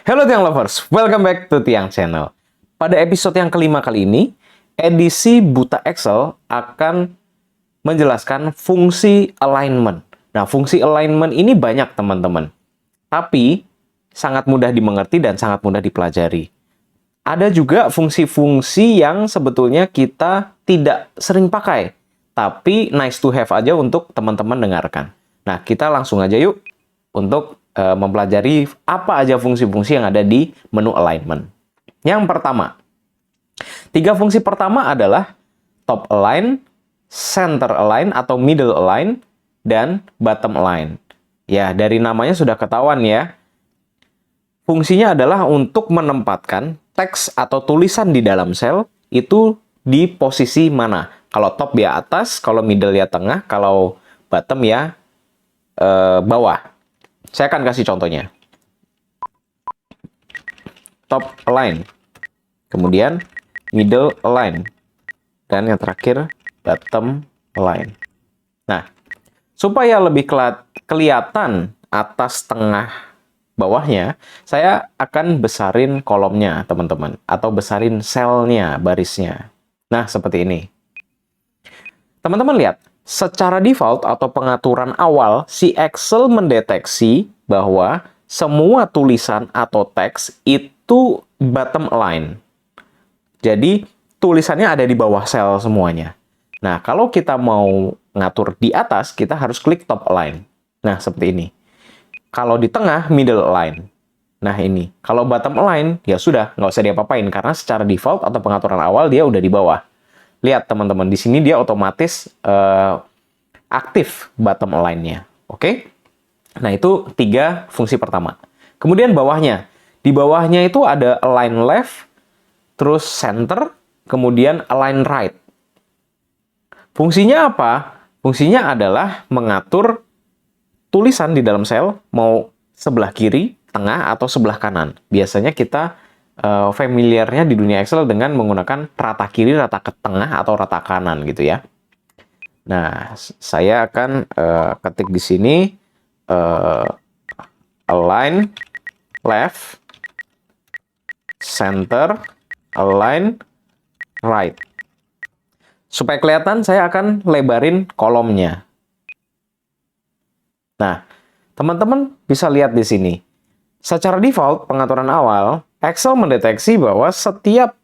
Hello Tiang Lovers, welcome back to Tiang Channel. Pada episode yang kelima kali ini, edisi Buta Excel akan menjelaskan fungsi alignment. Nah, fungsi alignment ini banyak teman-teman, tapi sangat mudah dimengerti dan sangat mudah dipelajari. Ada juga fungsi-fungsi yang sebetulnya kita tidak sering pakai, tapi nice to have aja untuk teman-teman dengarkan. Nah, kita langsung aja yuk untuk mempelajari apa aja fungsi-fungsi yang ada di menu alignment. Yang pertama, 3 fungsi pertama adalah top align, center align atau middle align, dan bottom align. Ya, dari namanya sudah ketahuan ya. Fungsinya adalah untuk menempatkan teks atau tulisan di dalam sel itu di posisi mana. Kalau top ya atas, kalau middle ya tengah, kalau bottom ya bawah. Saya akan kasih contohnya. Top align, kemudian middle align, dan yang terakhir bottom align. Nah, supaya lebih kelihatan atas, tengah, bawahnya, saya akan besarin kolomnya, teman-teman, atau besarin selnya, barisnya. Nah, seperti ini. Teman-teman lihat, secara default atau pengaturan awal, si Excel mendeteksi bahwa semua tulisan atau teks itu bottom align. Jadi, tulisannya ada di bawah sel semuanya. Nah, kalau kita mau ngatur di atas, kita harus klik top align. Nah, seperti ini. Kalau di tengah, middle align. Nah, ini. Kalau bottom align, ya sudah, nggak usah diapa-apain, karena secara default atau pengaturan awal, dia udah di bawah. Lihat teman-teman, di sini dia otomatis aktif bottom align-nya. Oke? Nah, itu 3 fungsi pertama. Kemudian bawahnya. Di bawahnya itu ada align left, terus center, kemudian align right. Fungsinya apa? Fungsinya adalah mengatur tulisan di dalam sel, mau sebelah kiri, tengah, atau sebelah kanan. Biasanya kita familiarnya di dunia Excel dengan menggunakan rata kiri, rata ke tengah, atau rata kanan gitu ya. Nah, saya akan ketik di sini align left, center, align right. Supaya kelihatan, saya akan lebarin kolomnya. Nah, teman-teman bisa lihat di sini. Secara default, pengaturan awal, Excel mendeteksi bahwa setiap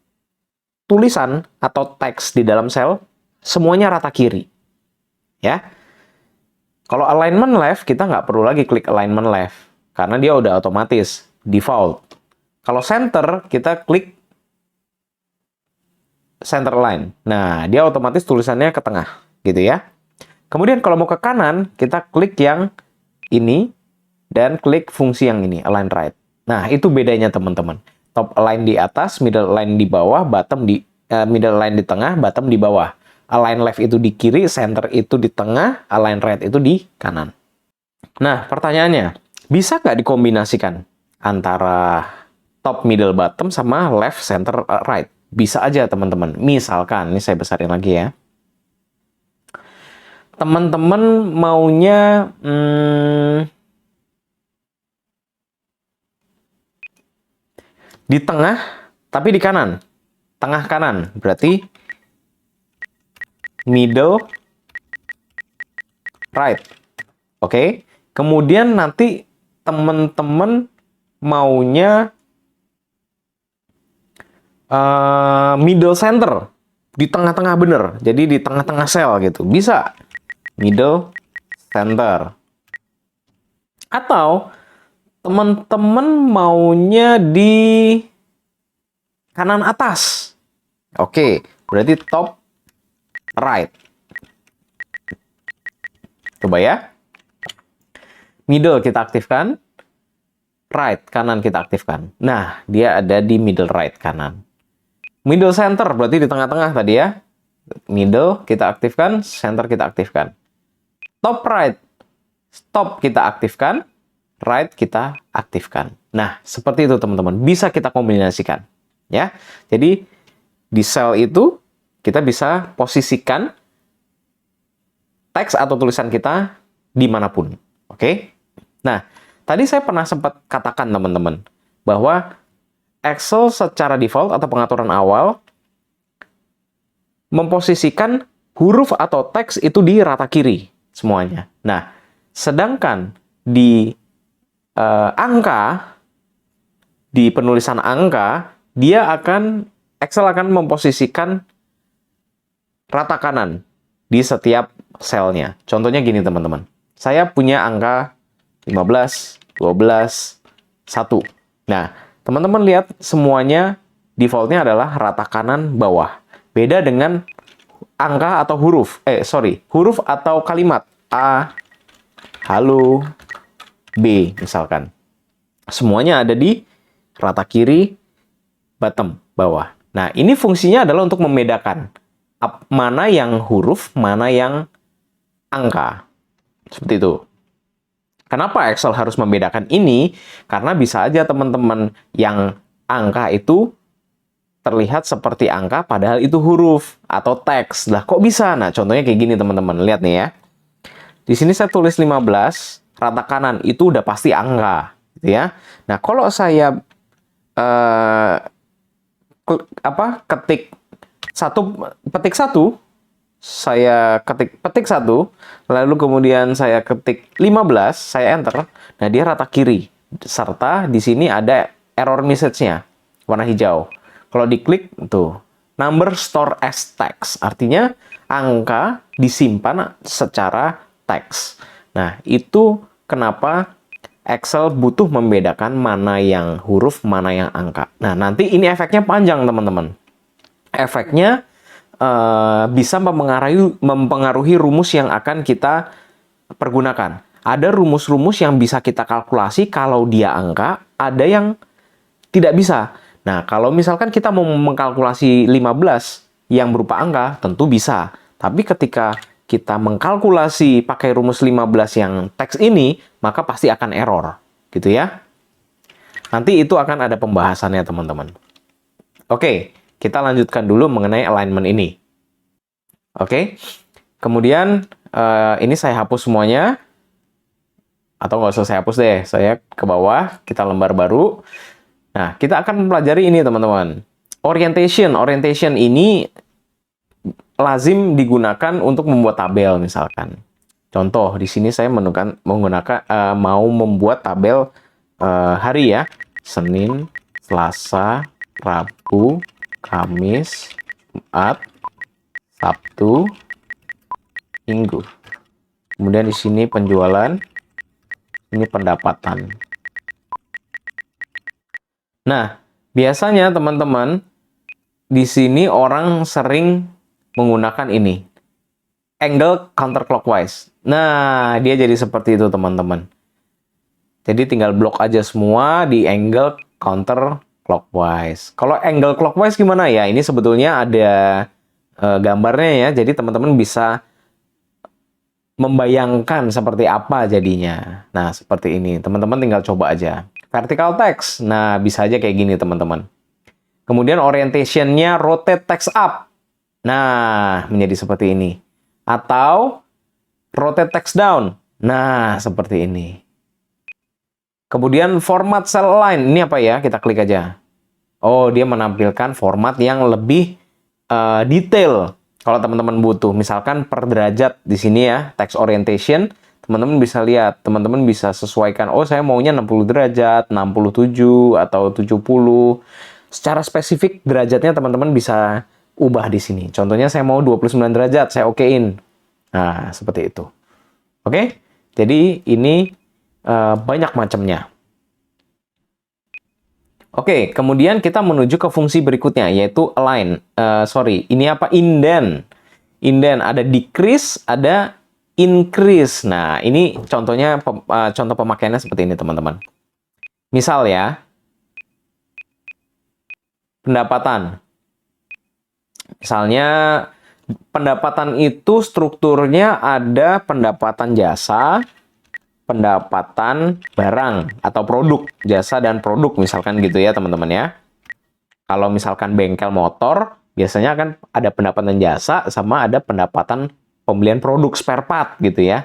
tulisan atau teks di dalam sel semuanya rata kiri. Ya. Kalau alignment left, kita nggak perlu lagi klik alignment left, karena dia udah otomatis, default. Kalau center, kita klik center align. Nah, dia otomatis tulisannya ke tengah, gitu ya. Kemudian kalau mau ke kanan, kita klik yang ini, dan klik fungsi yang ini, align right. Nah, itu bedanya teman-teman. Top align di atas, middle align di bawah, middle align di tengah, bottom di bawah. Align left itu di kiri, center itu di tengah, align right itu di kanan. Nah, pertanyaannya, bisa nggak dikombinasikan antara top, middle, bottom sama left, center, right? Bisa aja teman-teman. Misalkan, ini saya besarin lagi ya. Teman-teman maunya di tengah, tapi di kanan. Tengah kanan, berarti middle, right. Oke. Kemudian nanti teman-teman maunya middle center. Di tengah-tengah bener. Jadi di tengah-tengah sel gitu. Bisa. Middle center. Atau teman-teman maunya di kanan atas. Oke, berarti top right. Coba ya. Middle kita aktifkan. Right, kanan kita aktifkan. Nah, dia ada di middle right kanan. Middle center berarti di tengah-tengah tadi ya. Middle kita aktifkan, center kita aktifkan. Top right, top kita aktifkan, right kita aktifkan. Nah, seperti itu teman-teman. Bisa kita kombinasikan. Ya, jadi di sel itu kita bisa posisikan teks atau tulisan kita dimanapun. Oke? Nah, tadi saya pernah sempat katakan teman-teman, bahwa Excel secara default atau pengaturan awal memposisikan huruf atau teks itu di rata kiri semuanya. Nah, sedangkan di angka, di penulisan angka, Excel akan memposisikan rata kanan di setiap selnya. Contohnya gini teman-teman. Saya punya angka 15, 12, 1. Nah, teman-teman lihat semuanya defaultnya adalah rata kanan bawah. Beda dengan angka atau huruf atau kalimat A, halo, B misalkan. Semuanya ada di rata kiri, bottom, bawah. Nah, ini fungsinya adalah untuk membedakan mana yang huruf, mana yang angka. Seperti itu. Kenapa Excel harus membedakan ini? Karena bisa aja teman-teman yang angka itu terlihat seperti angka padahal itu huruf atau teks. Lah kok bisa? Nah, contohnya kayak gini teman-teman. Lihat nih ya. Di sini saya tulis 15, rata kanan itu udah pasti angka, gitu ya. Nah, kalau saya petik satu, saya petik 1, lalu kemudian saya ketik 15, saya enter. Nah, dia rata kiri. Serta di sini ada error message-nya, warna hijau. Kalau diklik, tuh, number store as text. Artinya, angka disimpan secara teks. Nah, itu kenapa Excel butuh membedakan mana yang huruf, mana yang angka. Nah, nanti ini efeknya panjang, teman-teman. Efeknya bisa mempengaruhi rumus yang akan kita pergunakan. Ada rumus-rumus yang bisa kita kalkulasi kalau dia angka, ada yang tidak bisa. Nah, kalau misalkan kita mau mengkalkulasi 15 yang berupa angka, tentu bisa. Tapi ketika kita mengkalkulasi pakai rumus 15 yang teks ini, maka pasti akan error. Gitu ya. Nanti itu akan ada pembahasannya, teman-teman. Oke. Kita lanjutkan dulu mengenai alignment ini. Oke. Kemudian, ini saya hapus semuanya. Atau nggak usah saya hapus deh. Saya ke bawah, kita lembar baru. Nah, kita akan mempelajari ini, teman-teman. Orientation. Orientation ini lazim digunakan untuk membuat tabel, misalkan. Contoh, di sini saya mau membuat tabel hari ya. Senin, Selasa, Rabu, Kamis, Jumat, Sabtu, Minggu. Kemudian di sini penjualan, ini pendapatan. Nah, biasanya teman-teman di sini orang sering menggunakan ini, angle counterclockwise. Nah, dia jadi seperti itu teman-teman. Jadi tinggal blok aja semua di angle counterclockwise. Kalau angle clockwise gimana ya? Ini sebetulnya ada gambarnya ya. Jadi teman-teman bisa membayangkan seperti apa jadinya. Nah, seperti ini. Teman-teman tinggal coba aja. Vertical text. Nah, bisa aja kayak gini teman-teman. Kemudian orientation-nya rotate text up. Nah, menjadi seperti ini. Atau rotate text down. Nah, seperti ini. Kemudian format cell line. Ini apa ya? Kita klik aja. Oh, dia menampilkan format yang lebih detail. Kalau teman-teman butuh. Misalkan per derajat di sini ya. Text orientation. Teman-teman bisa lihat. Teman-teman bisa sesuaikan. Oh, saya maunya 60 derajat, 67, atau 70. Secara spesifik derajatnya teman-teman bisa ubah di sini. Contohnya saya mau 29 derajat. Saya okein. Nah, seperti itu. Oke? Jadi ini banyak macamnya. Oke, kemudian kita menuju ke fungsi berikutnya, yaitu align. Ini apa? Indent. Indent, ada decrease, ada increase. Nah, ini contohnya, contoh pemakaiannya seperti ini, teman-teman. Misal ya, pendapatan. Misalnya, pendapatan itu strukturnya ada pendapatan jasa, pendapatan barang atau produk, jasa dan produk misalkan gitu ya teman-teman ya. Kalau misalkan bengkel motor, biasanya kan ada pendapatan jasa sama ada pendapatan pembelian produk spare part gitu ya.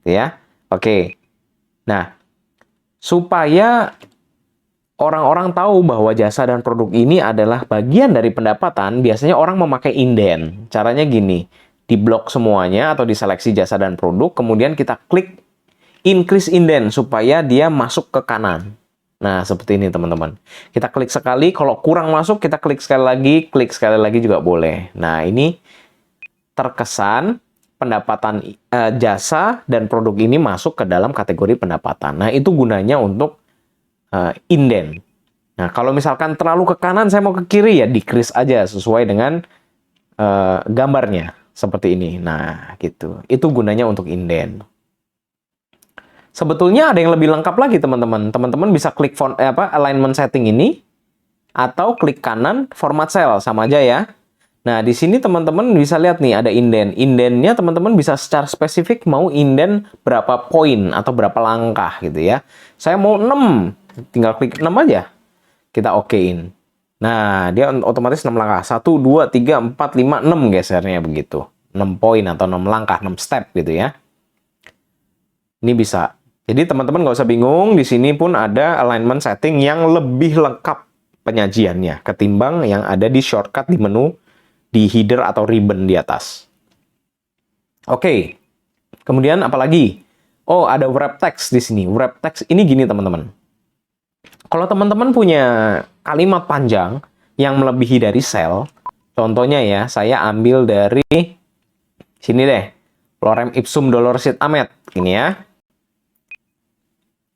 Gitu ya. Oke. Nah, supaya orang-orang tahu bahwa jasa dan produk ini adalah bagian dari pendapatan, biasanya orang memakai inden. Caranya gini, diblok semuanya atau diseleksi jasa dan produk, kemudian kita klik increase inden supaya dia masuk ke kanan. Nah, seperti ini teman-teman. Kita klik sekali, kalau kurang masuk kita klik sekali lagi juga boleh. Nah, ini terkesan pendapatan jasa dan produk ini masuk ke dalam kategori pendapatan. Nah, itu gunanya untuk inden. Nah, kalau misalkan terlalu ke kanan, saya mau ke kiri, ya decrease aja sesuai dengan gambarnya seperti ini. Nah, gitu. Itu gunanya untuk inden. Sebetulnya ada yang lebih lengkap lagi, teman-teman. Teman-teman bisa klik alignment setting ini atau klik kanan format cell, sama aja ya. Nah, di sini teman-teman bisa lihat nih ada inden. Indennya teman-teman bisa secara spesifik mau inden berapa poin atau berapa langkah gitu ya. Saya mau 6. Tinggal klik 6 aja. Kita okein. Nah, dia otomatis 6 langkah. 1, 2, 3, 4, 5, 6 gesernya begitu. 6 poin atau 6 langkah, 6 step gitu ya. Ini bisa. Jadi teman-teman nggak usah bingung. Di sini pun ada alignment setting yang lebih lengkap penyajiannya ketimbang yang ada di shortcut di menu di header atau ribbon di atas. Oke. Kemudian apalagi? Oh, ada wrap text di sini. Wrap text ini gini, teman-teman. Kalau teman-teman punya kalimat panjang yang melebihi dari sel, contohnya ya, saya ambil dari sini deh, lorem ipsum dolorsit amet, ini ya.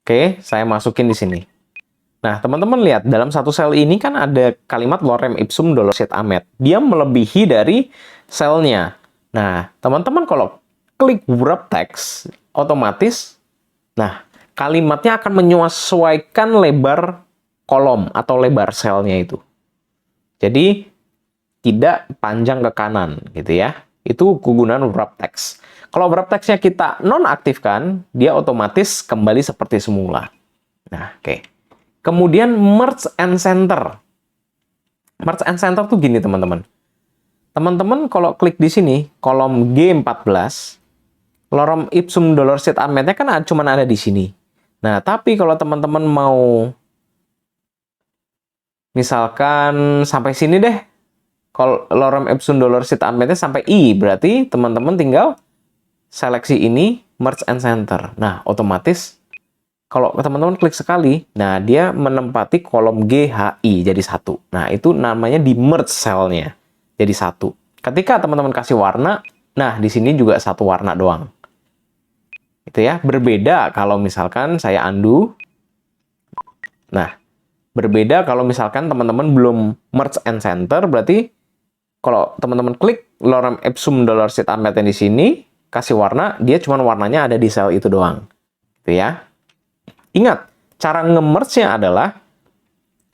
Oke, saya masukin di sini. Nah, teman-teman lihat, dalam satu sel ini kan ada kalimat lorem ipsum dolorsit amet. Dia melebihi dari selnya. Nah, teman-teman kalau klik wrap text, otomatis, nah, kalimatnya akan menyesuaikan lebar kolom atau lebar selnya itu. Jadi, tidak panjang ke kanan, gitu ya. Itu kegunaan wrap text. Kalau wrap text-nya kita nonaktifkan, dia otomatis kembali seperti semula. Nah, oke. Kemudian merge and center. Merge and center tuh gini, teman-teman. Teman-teman kalau klik di sini, kolom G14, lorem ipsum dolorsit ametnya kan cuma ada di sini. Nah, tapi kalau teman-teman mau misalkan sampai sini deh, kalau lorem ipsum dolorsit ametnya sampai I, berarti teman-teman tinggal seleksi ini, merge and center. Nah, otomatis kalau teman-teman klik sekali, nah dia menempati kolom GHI jadi satu. Nah, itu namanya di merge cell-nya jadi satu. Ketika teman-teman kasih warna, nah di sini juga satu warna doang. Itu ya, berbeda kalau misalkan saya undo. Nah, berbeda kalau misalkan teman-teman belum merge and center, berarti kalau teman-teman klik lorem ipsum dolorsit ametnya di sini, kasih warna, dia cuma warnanya ada di sel itu doang. Gitu ya. Ingat, cara nge-merge-nya adalah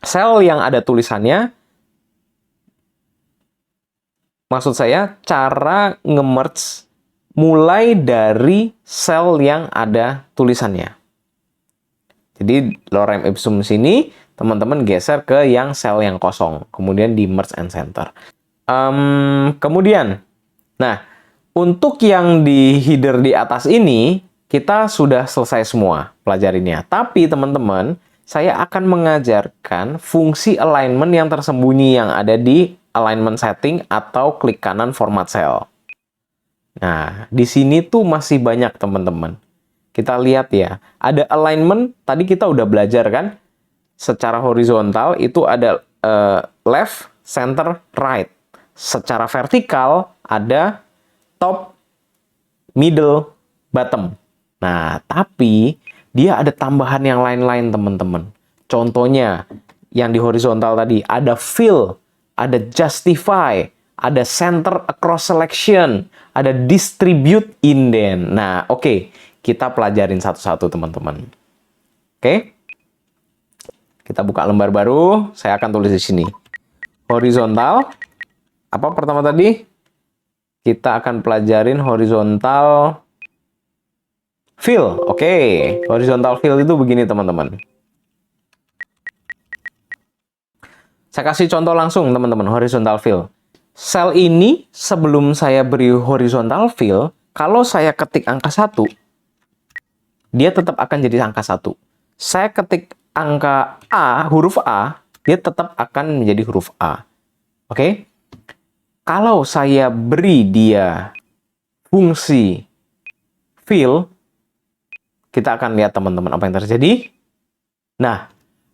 sel yang ada tulisannya, maksud saya cara nge-merge mulai dari sel yang ada tulisannya. Jadi lorem ipsum sini, teman-teman geser ke yang sel yang kosong, kemudian di merge and center. Kemudian, nah, untuk yang di header di atas ini, kita sudah selesai semua pelajarinya. Tapi teman-teman, saya akan mengajarkan fungsi alignment yang tersembunyi yang ada di alignment setting atau klik kanan format cell. Nah, di sini tuh masih banyak teman-teman. Kita lihat ya, ada alignment, tadi kita udah belajar kan, secara horizontal itu ada left, center, right. Secara vertikal ada top, middle, bottom. Nah, tapi dia ada tambahan yang lain-lain teman-teman. Contohnya, yang di horizontal tadi, ada fill, ada justify, ada center across selection, ada distribute indent. Nah, oke. Kita pelajarin satu-satu, teman-teman. Oke? Kita buka lembar baru. Saya akan tulis di sini. Horizontal. Apa pertama tadi? Kita akan pelajarin horizontal fill. Oke. Horizontal fill itu begini, teman-teman. Saya kasih contoh langsung, teman-teman. Horizontal fill. Sel ini, sebelum saya beri horizontal fill, kalau saya ketik angka 1, dia tetap akan jadi angka 1. Saya ketik angka A, huruf A, dia tetap akan menjadi huruf A. Oke? Kalau saya beri dia fungsi fill, kita akan lihat teman-teman apa yang terjadi. Nah,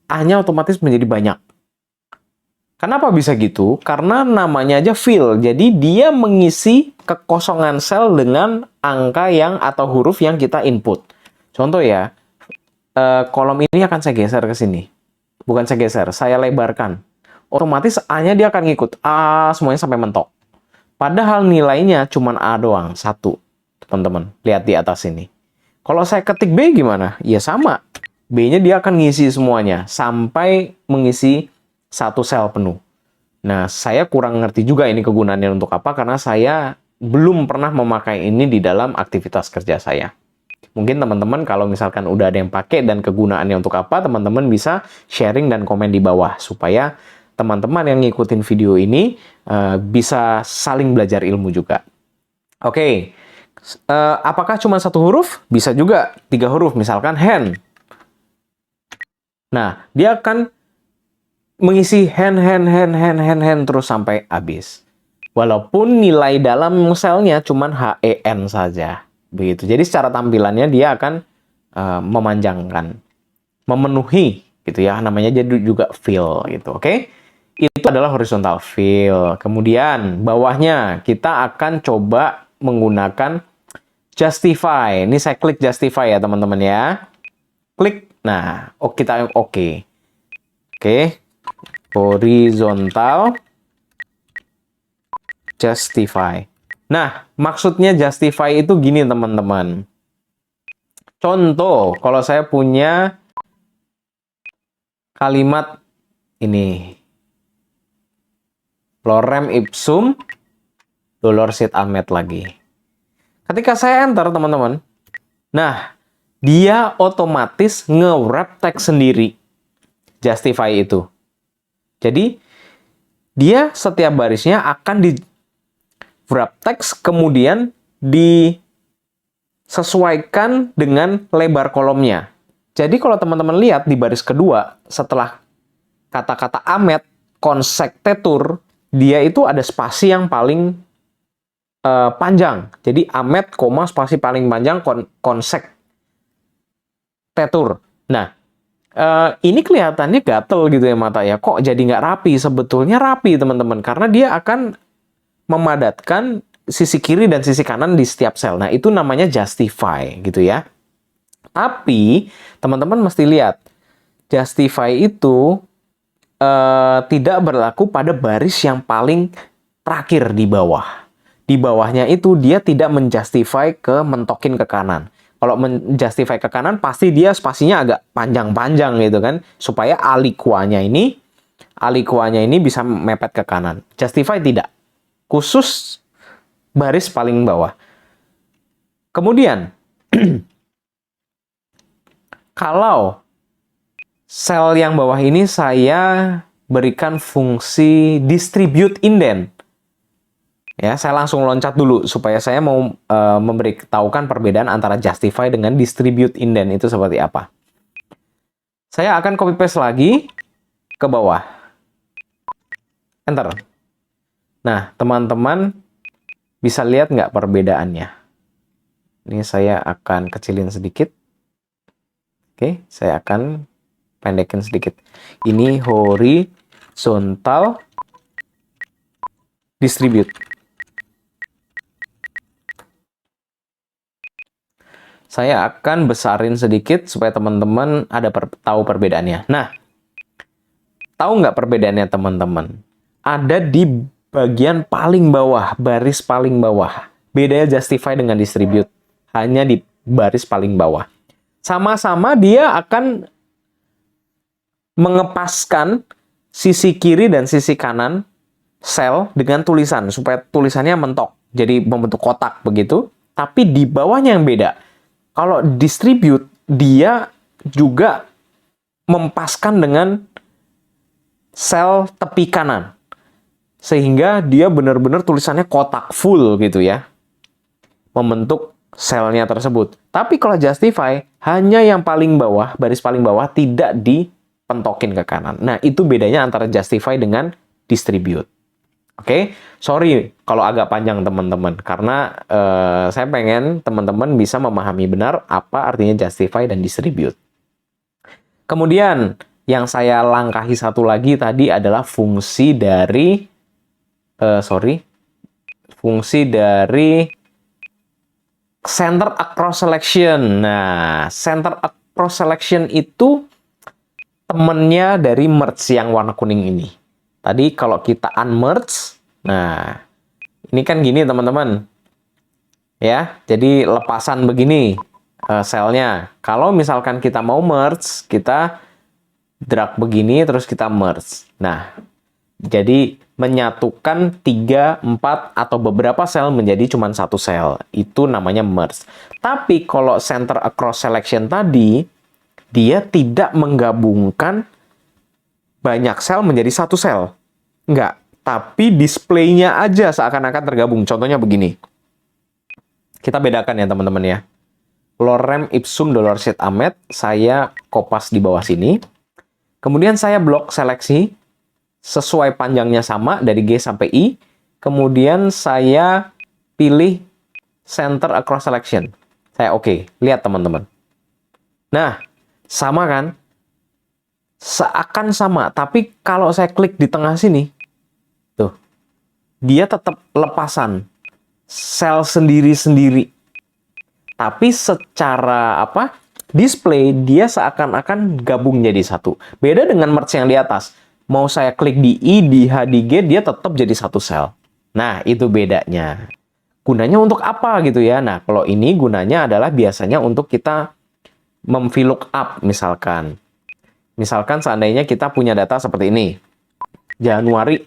A-nya otomatis menjadi banyak. Kenapa bisa gitu? Karena namanya aja fill. Jadi dia mengisi kekosongan sel dengan angka yang atau huruf yang kita input. Contoh ya, kolom ini akan saya geser ke sini. Bukan saya geser, saya lebarkan. Otomatis A-nya dia akan ngikut. A semuanya sampai mentok. Padahal nilainya cuma A doang, 1. Teman-teman, lihat di atas ini. Kalau saya ketik B gimana? Ya sama. B-nya dia akan ngisi semuanya sampai mengisi satu sel penuh. Nah, saya kurang ngerti juga ini kegunaannya untuk apa karena saya belum pernah memakai ini di dalam aktivitas kerja saya. Mungkin teman-teman kalau misalkan udah ada yang pakai dan kegunaannya untuk apa, teman-teman bisa sharing dan komen di bawah supaya teman-teman yang ngikutin video ini bisa saling belajar ilmu juga. Oke. Apakah cuma 1 huruf? Bisa juga 3 huruf, misalkan hand. Nah, dia akan mengisi hand terus sampai habis. Walaupun nilai dalam selnya cuma HEN saja. Begitu. Jadi secara tampilannya dia akan memanjangkan, memenuhi gitu ya. Namanya jadi juga fill gitu, oke? Itu adalah horizontal fill. Kemudian bawahnya kita akan coba menggunakan justify. Ini saya klik justify ya teman-teman ya. Klik. Nah, kita oke. Oke. Horizontal justify. Nah, maksudnya justify itu gini teman-teman. Contoh, kalau saya punya kalimat ini. Lorem ipsum dolor sit amet lagi. Ketika saya enter teman-teman, nah, dia otomatis nge-wrap teks sendiri. Justify itu. Jadi, dia setiap barisnya akan di wrap teks, kemudian disesuaikan dengan lebar kolomnya. Jadi, kalau teman-teman lihat di baris kedua, setelah kata-kata amet, konsektetur, dia itu ada spasi yang paling panjang. Jadi, amet, spasi paling panjang, konsektetur. Nah, ini kelihatannya gatel gitu ya mata ya. Kok jadi nggak rapi? Sebetulnya rapi teman-teman. Karena dia akan memadatkan sisi kiri dan sisi kanan di setiap sel. Nah itu namanya justify gitu ya. Tapi teman-teman mesti lihat. Justify itu tidak berlaku pada baris yang paling terakhir di bawah. Di bawahnya itu dia tidak menjustify ke mentokin ke kanan. Kalau menjustify ke kanan, pasti dia spasinya agak panjang-panjang gitu kan. Supaya alikuanya ini bisa mepet ke kanan. Justify tidak. Khusus baris paling bawah. Kemudian, kalau sel yang bawah ini saya berikan fungsi distribute indent. Ya, saya langsung loncat dulu supaya saya mau memberitahukan perbedaan antara justify dengan distribute indent itu seperti apa. Saya akan copy paste lagi ke bawah. Enter. Nah, teman-teman bisa lihat nggak perbedaannya? Ini saya akan kecilin sedikit. Oke, saya akan pendekin sedikit. Ini horizontal distribute. Saya akan besarin sedikit supaya teman-teman tahu perbedaannya. Nah, tahu nggak perbedaannya teman-teman? Ada di bagian paling bawah, baris paling bawah. Bedanya justify dengan distribute. Hanya di baris paling bawah. Sama-sama dia akan mengepaskan sisi kiri dan sisi kanan sel dengan tulisan. Supaya tulisannya mentok. Jadi membentuk kotak begitu. Tapi di bawahnya yang beda. Kalau distribute, dia juga mempaskan dengan sel tepi kanan. Sehingga dia benar-benar tulisannya kotak full gitu ya. Membentuk selnya tersebut. Tapi kalau justify, hanya yang paling bawah, baris paling bawah tidak di pentokin ke kanan. Nah, itu bedanya antara justify dengan distribute. Oke, sorry kalau agak panjang teman-teman, karena saya pengen teman-teman bisa memahami benar apa artinya justify dan distribute. Kemudian, yang saya langkahi satu lagi tadi adalah fungsi dari, fungsi dari center across selection. Nah, center across selection itu temennya dari merge yang warna kuning ini. Tadi kalau kita unmerge, nah ini kan gini teman-teman. Ya, jadi lepasan begini selnya. Kalau misalkan kita mau merge, kita drag begini terus kita merge. Nah, jadi menyatukan 3, 4, atau beberapa sel menjadi cuma satu sel. Itu namanya merge. Tapi kalau center across selection tadi, dia tidak menggabungkan banyak sel menjadi satu sel. Enggak. Tapi displaynya aja seakan-akan tergabung. Contohnya begini. Kita bedakan ya teman-teman ya. Lorem ipsum dolorsit amet, saya kopas di bawah sini. Kemudian saya blok seleksi sesuai panjangnya sama dari G sampai I. Kemudian saya pilih center across selection. Saya oke. Lihat teman-teman. Nah, sama kan? Seakan sama, tapi kalau saya klik di tengah sini, tuh, dia tetap lepasan. Sel sendiri-sendiri. Tapi secara display, dia seakan-akan gabung jadi satu. Beda dengan merge yang di atas. Mau saya klik di I, di H, di G, dia tetap jadi satu sel. Nah, itu bedanya. Gunanya untuk apa gitu ya? Nah, kalau ini gunanya adalah biasanya untuk kita VLOOKUP misalkan. Misalkan seandainya kita punya data seperti ini. Januari.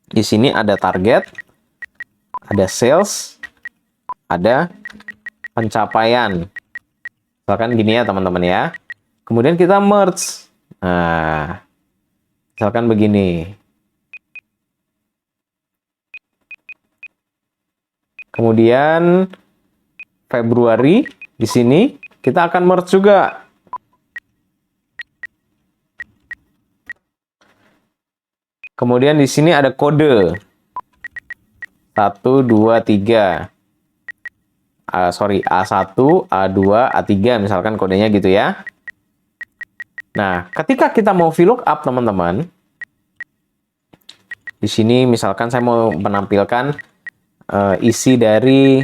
Di sini ada target, ada sales, ada pencapaian. Misalkan gini ya teman-teman ya. Kemudian kita merge. Nah, misalkan begini. Kemudian Februari di sini kita akan merge juga. Kemudian di sini ada kode. 1, 2, 3. A1, A2, A3 misalkan kodenya gitu ya. Nah, ketika kita mau VLOOKUP teman-teman, di sini misalkan saya mau menampilkan isi dari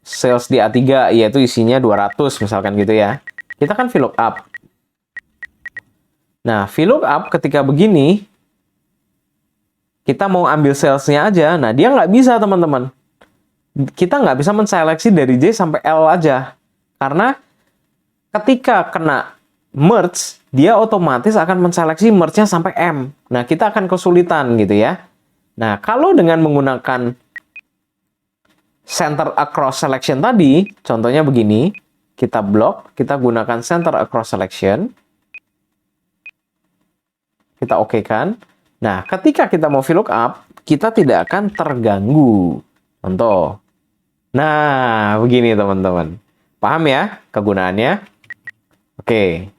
sales di A3, yaitu isinya 200 misalkan gitu ya. Kita kan VLOOKUP. Nah, VLOOKUP ketika begini, kita mau ambil salesnya aja, nah dia nggak bisa teman-teman. Kita nggak bisa menseleksi dari J sampai L aja. Karena ketika kena merge, dia otomatis akan menseleksi merge-nya sampai M. Nah, kita akan kesulitan gitu ya. Nah, kalau dengan menggunakan center across selection tadi, contohnya begini, kita blok, kita gunakan center across selection, kita oke-kan. Nah, ketika kita mau VLOOKUP, kita tidak akan terganggu. Contoh. Nah, begini teman-teman. Paham ya kegunaannya? Oke.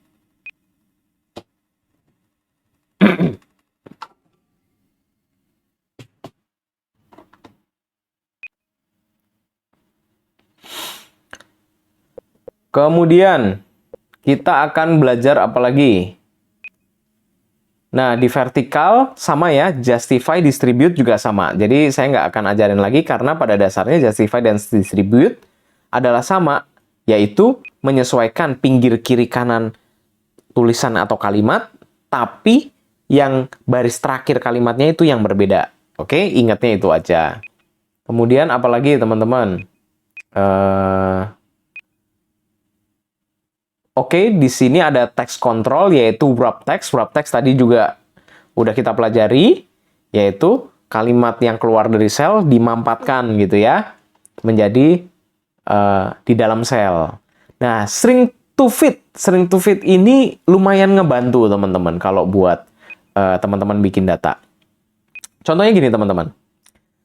Kemudian, kita akan belajar apa lagi? Nah, di vertikal sama ya, justify, distribute juga sama. Jadi, saya nggak akan ajarin lagi karena pada dasarnya justify dan distribute adalah sama, yaitu menyesuaikan pinggir kiri kanan tulisan atau kalimat, tapi yang baris terakhir kalimatnya itu yang berbeda. Oke, ingatnya itu aja. Kemudian, apalagi teman-teman? Oke, di sini ada text control, yaitu wrap text. Wrap text tadi juga udah kita pelajari, yaitu kalimat yang keluar dari sel dimampatkan gitu ya, menjadi di dalam sel. Nah, string to fit. String to fit ini lumayan ngebantu teman-teman kalau buat teman-teman bikin data. Contohnya gini teman-teman.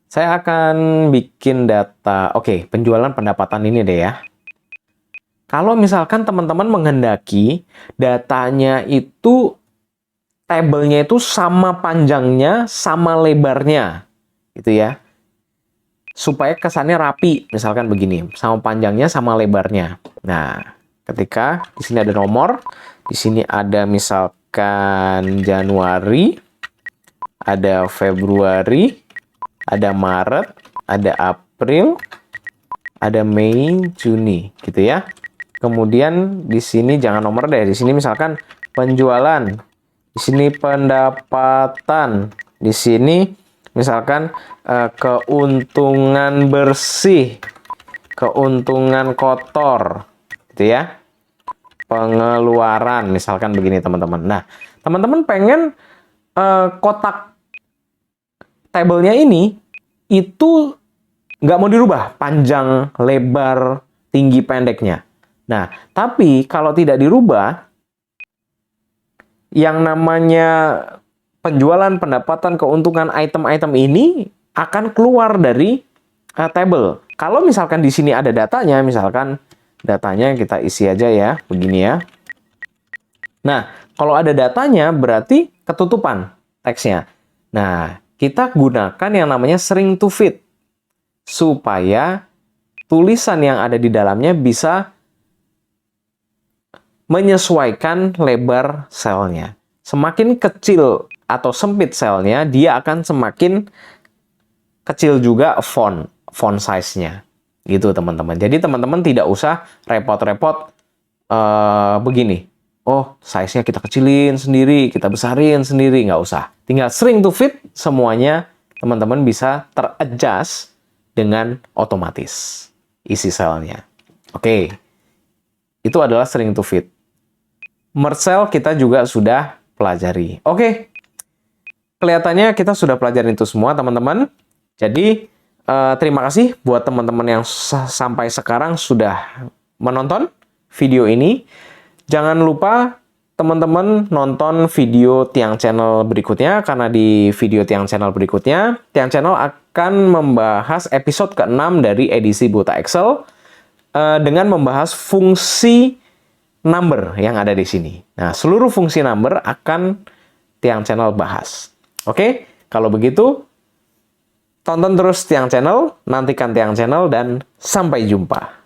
Saya akan bikin data, oke, penjualan pendapatan ini deh ya. Kalau misalkan teman-teman menghendaki datanya itu tabelnya itu sama panjangnya, sama lebarnya, gitu ya. Supaya kesannya rapi, misalkan begini, sama panjangnya, sama lebarnya. Nah, ketika di sini ada nomor, di sini ada misalkan Januari, ada Februari, ada Maret, ada April, ada Mei, Juni, gitu ya. Kemudian di sini jangan nomor deh, di sini misalkan penjualan, di sini pendapatan, di sini misalkan keuntungan bersih, keuntungan kotor, gitu ya. Pengeluaran, misalkan begini teman-teman. Nah, teman-teman pengen kotak tabelnya ini itu nggak mau dirubah panjang, lebar, tinggi, pendeknya. Nah, tapi kalau tidak dirubah, yang namanya penjualan, pendapatan, keuntungan item-item ini akan keluar dari table. Kalau misalkan di sini ada datanya, misalkan datanya kita isi aja ya, begini ya. Nah, kalau ada datanya berarti ketutupan teksnya. Nah, kita gunakan yang namanya shrink to fit supaya tulisan yang ada di dalamnya bisa menyesuaikan lebar selnya. Semakin kecil atau sempit selnya, dia akan semakin kecil juga font size-nya. Gitu teman-teman. Jadi teman-teman tidak usah repot-repot begini. Oh, size-nya kita kecilin sendiri, kita besarin sendiri, nggak usah. Tinggal shrink to fit, semuanya teman-teman bisa ter-adjust dengan otomatis isi selnya. Oke, itu adalah shrink to fit. Merge cell kita juga sudah pelajari. Oke, kelihatannya kita sudah pelajari itu semua, teman-teman. Jadi, terima kasih buat teman-teman yang sampai sekarang sudah menonton video ini. Jangan lupa teman-teman nonton video Tiang Channel berikutnya, karena di video Tiang Channel berikutnya, Tiang Channel akan membahas episode ke-6 dari edisi Buta Excel dengan membahas fungsi number yang ada di sini. Nah, seluruh fungsi number akan Tiang Channel bahas. Oke, kalau begitu, tonton terus Tiang Channel, nantikan Tiang Channel, dan sampai jumpa.